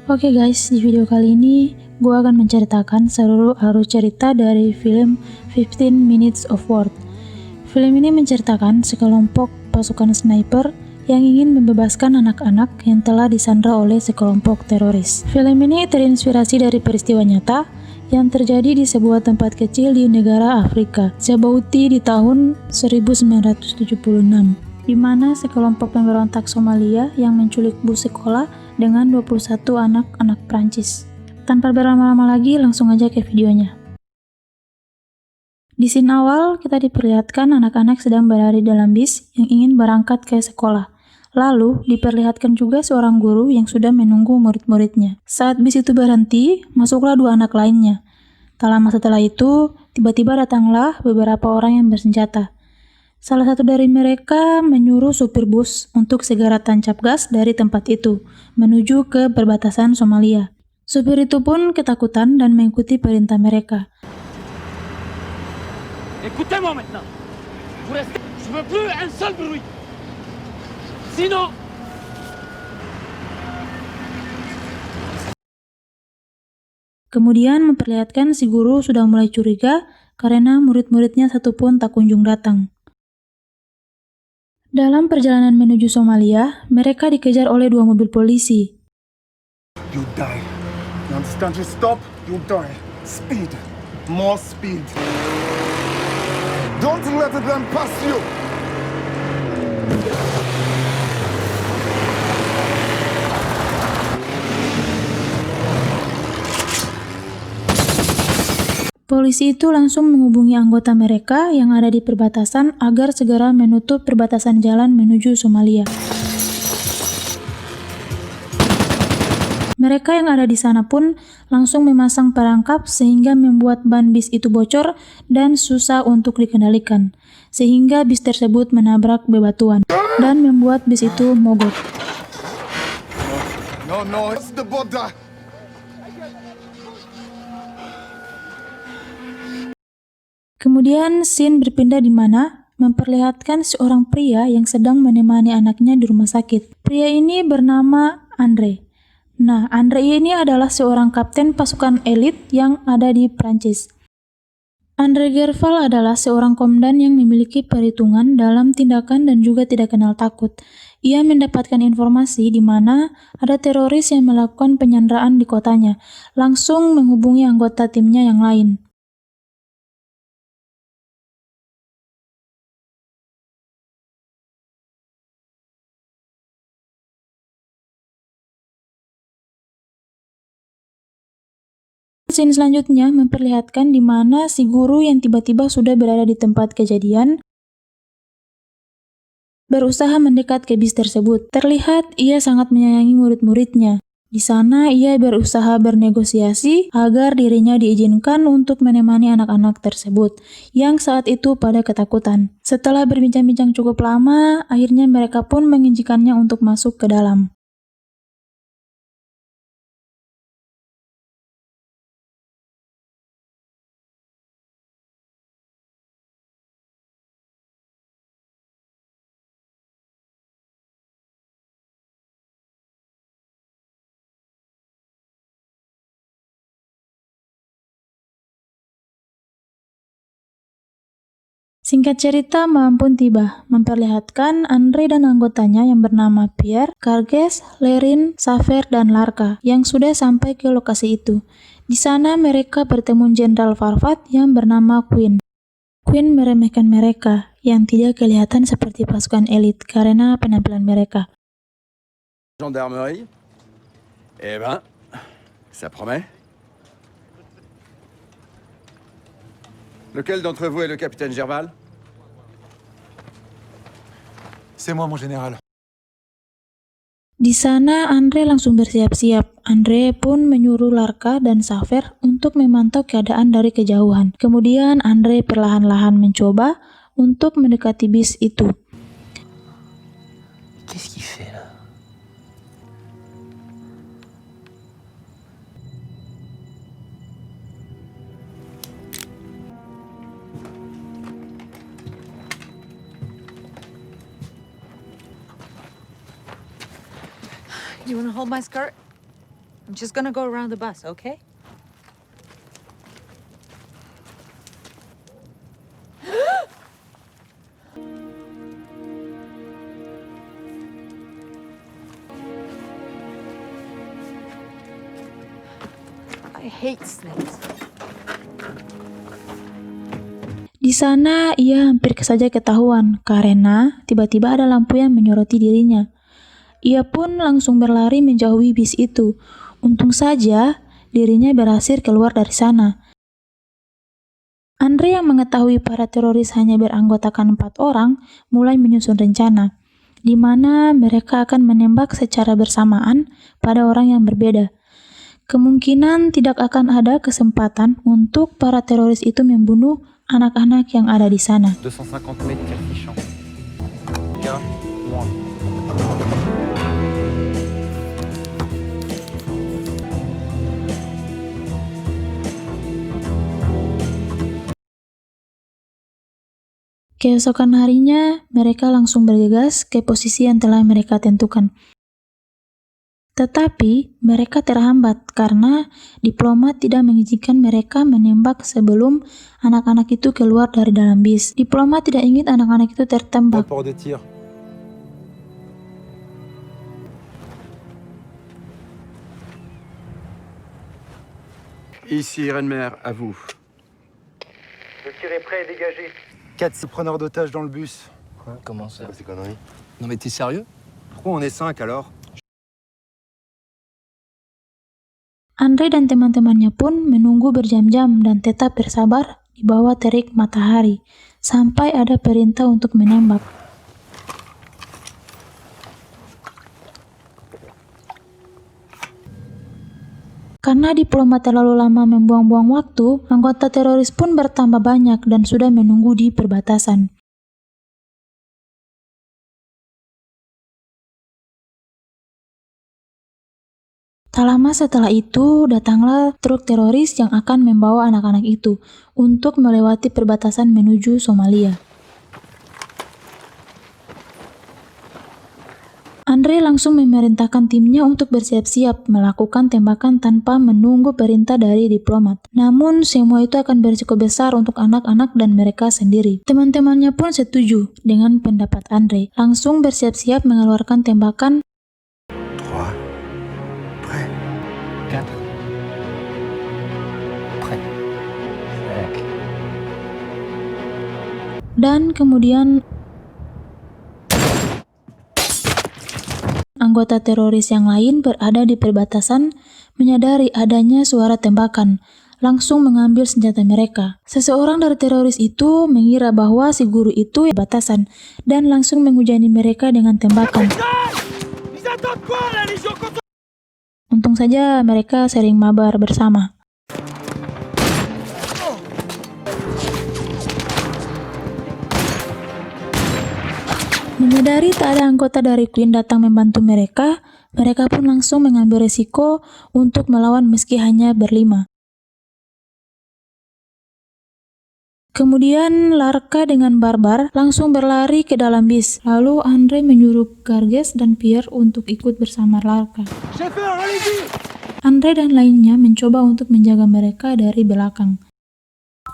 Oke guys, di video kali ini gue akan menceritakan seluruh alur cerita dari film 15 Minutes of War. Film ini menceritakan sekelompok pasukan sniper yang ingin membebaskan anak-anak yang telah disandra oleh sekelompok teroris. Film ini terinspirasi dari peristiwa nyata yang terjadi di sebuah tempat kecil di negara Afrika, Djibouti di tahun 1976, di mana sekelompok pemberontak Somalia yang menculik bus sekolah dengan 21 anak-anak Prancis. Tanpa berlama-lama lagi, langsung aja ke videonya. Di scene awal, kita diperlihatkan anak-anak sedang berada dalam bis yang ingin berangkat ke sekolah. Lalu, diperlihatkan juga seorang guru yang sudah menunggu murid-muridnya. Saat bis itu berhenti, masuklah dua anak lainnya. Tak lama setelah itu, tiba-tiba datanglah beberapa orang yang bersenjata. Salah satu dari mereka menyuruh supir bus untuk segera tancap gas dari tempat itu, menuju ke perbatasan Somalia. Supir itu pun ketakutan dan mengikuti perintah mereka. Écoutez-moi maintenant. Vous restez. Je veux plus un seul bruit. Sinon. Kemudian memperlihatkan si guru sudah mulai curiga karena murid-muridnya satupun tak kunjung datang. Dalam perjalanan menuju Somalia, mereka dikejar oleh dua mobil polisi. You die. You understand? You stop, you die. Speed. More speed. Don't let them pass you. Polisi itu langsung menghubungi anggota mereka yang ada di perbatasan agar segera menutup perbatasan jalan menuju Somalia. Mereka yang ada di sana pun langsung memasang perangkap sehingga membuat ban bis itu bocor dan susah untuk dikendalikan, sehingga bis tersebut menabrak bebatuan dan membuat bis itu mogok. No, it's the border. Kemudian scene berpindah di mana memperlihatkan seorang pria yang sedang menemani anaknya di rumah sakit. Pria ini bernama Andre. Nah, Andre ini adalah seorang kapten pasukan elit yang ada di Prancis. Andre Gerval adalah seorang komandan yang memiliki perhitungan dalam tindakan dan juga tidak kenal takut. Ia mendapatkan informasi di mana ada teroris yang melakukan penyanderaan di kotanya, langsung menghubungi anggota timnya yang lain. Scene selanjutnya memperlihatkan di mana si guru yang tiba-tiba sudah berada di tempat kejadian berusaha mendekat ke bis tersebut. Terlihat ia sangat menyayangi murid-muridnya. Di sana ia berusaha bernegosiasi agar dirinya diizinkan untuk menemani anak-anak tersebut yang saat itu pada ketakutan. Setelah berbincang-bincang cukup lama, akhirnya mereka pun mengizinkannya untuk masuk ke dalam. Singkat cerita, malam pun tiba, memperlihatkan Andre dan anggotanya yang bernama Pierre, Karges, Lerin, Safer, dan Larka yang sudah sampai ke lokasi itu. Di sana mereka bertemu Jenderal Farfat yang bernama Queen. Queen meremehkan mereka yang tidak kelihatan seperti pasukan elit karena penampilan mereka. Gendarmerie. Eh ben, ça promet. Lequel d'entre vous est le capitaine Gerval? C'est moi, mon général. Di sana Andre langsung bersiap-siap. Andre pun menyuruh Larka dan Safer untuk memantau keadaan dari kejauhan. Kemudian Andre perlahan-lahan mencoba untuk mendekati bis itu. Qu'est-ce qu'il fait là? Do you want to hold my skirt? I'm just gonna go around the bus, okay? I hate snakes. Di sana ia hampir saja ketahuan karena tiba-tiba ada lampu yang menyoroti dirinya. Ia pun langsung berlari menjauhi bis itu. Untung saja dirinya berhasil keluar dari sana. Andre yang mengetahui para teroris hanya beranggotakan 4 orang mulai menyusun rencana, di mana mereka akan menembak secara bersamaan pada orang yang berbeda. Kemungkinan tidak akan ada kesempatan untuk para teroris itu membunuh anak-anak yang ada di sana. 250 mètres Kerpichon. Gars, moi. Keesokan harinya, mereka langsung bergegas ke posisi yang telah mereka tentukan. Tetapi, mereka terhambat karena diplomat tidak mengizinkan mereka menembak sebelum anak-anak itu keluar dari dalam bis. Diplomat tidak ingin anak-anak itu tertembak. Rapport de tir. Ici, Renmer, à vous. Le tir est prêt et dégagé. 4 preneurs d'otages dans le bus. Comment ça? Ces conneries. Non mais t'es sérieux? Pourquoi on est 5 alors? Andre dan teman-temannya pun menunggu berjam-jam dan tetap bersabar di bawah terik matahari sampai ada perintah untuk menembak. Karena diplomat terlalu lama membuang-buang waktu, anggota teroris pun bertambah banyak dan sudah menunggu di perbatasan. Tak lama setelah itu, datanglah truk teroris yang akan membawa anak-anak itu untuk melewati perbatasan menuju Somalia. Andre langsung memerintahkan timnya untuk bersiap-siap melakukan tembakan tanpa menunggu perintah dari diplomat. Namun, semua itu akan berisiko besar untuk anak-anak dan mereka sendiri. Teman-temannya pun setuju dengan pendapat Andre, langsung bersiap-siap mengeluarkan tembakan. 3. Prêt. 4. Prêt. 5. Dan kemudian anggota teroris yang lain berada di perbatasan menyadari adanya suara tembakan, langsung mengambil senjata mereka. Seseorang dari teroris itu mengira bahwa si guru itu di batasan dan langsung menghujani mereka dengan tembakan. Untung saja mereka sering mabar bersama. Menyadari tak ada anggota dari Queen datang membantu mereka, mereka pun langsung mengambil resiko untuk melawan meski hanya berlima. Kemudian Larka dengan Barbar langsung berlari ke dalam bis. Lalu Andre menyuruh Garges dan Pierre untuk ikut bersama Larka. Andre dan lainnya mencoba untuk menjaga mereka dari belakang.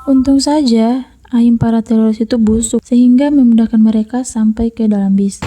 Untung saja aim para teroris itu busuk sehingga memudahkan mereka sampai ke dalam bis.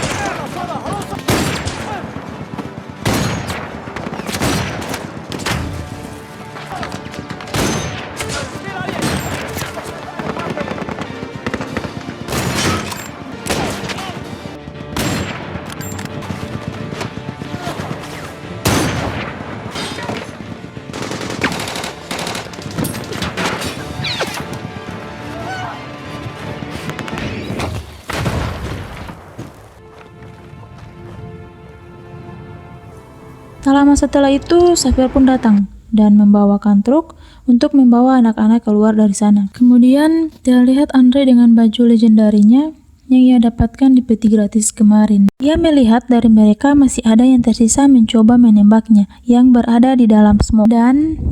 Tak lama setelah itu, Xavier pun datang dan membawakan truk untuk membawa anak-anak keluar dari sana. Kemudian, terlihat Andre dengan baju legendarinya yang ia dapatkan di peti gratis kemarin. Ia melihat dari mereka masih ada yang tersisa mencoba menembaknya, yang berada di dalam smoke. Dan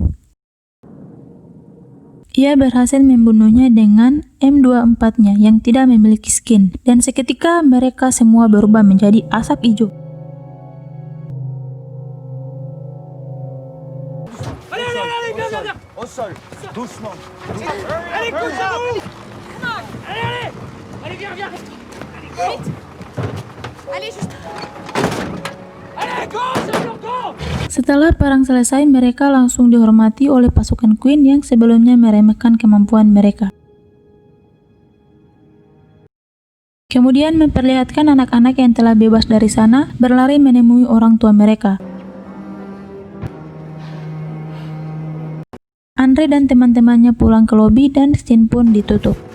ia berhasil membunuhnya dengan M24-nya yang tidak memiliki skin. Dan seketika mereka semua berubah menjadi asap hijau. Allez, viens, viens, viens. Au sol. Doucement. Allez, couchez-vous. Allez, allez. Allez, viens, viens. Allez, go. Allez, juste. Allez, go, Sherlock, go. Setelah perang selesai, mereka langsung dihormati oleh pasukan Queen yang sebelumnya meremehkan kemampuan mereka. Kemudian memperlihatkan anak-anak yang telah bebas dari sana berlari menemui orang tua mereka. Andre dan teman-temannya pulang ke lobi dan scene pun ditutup.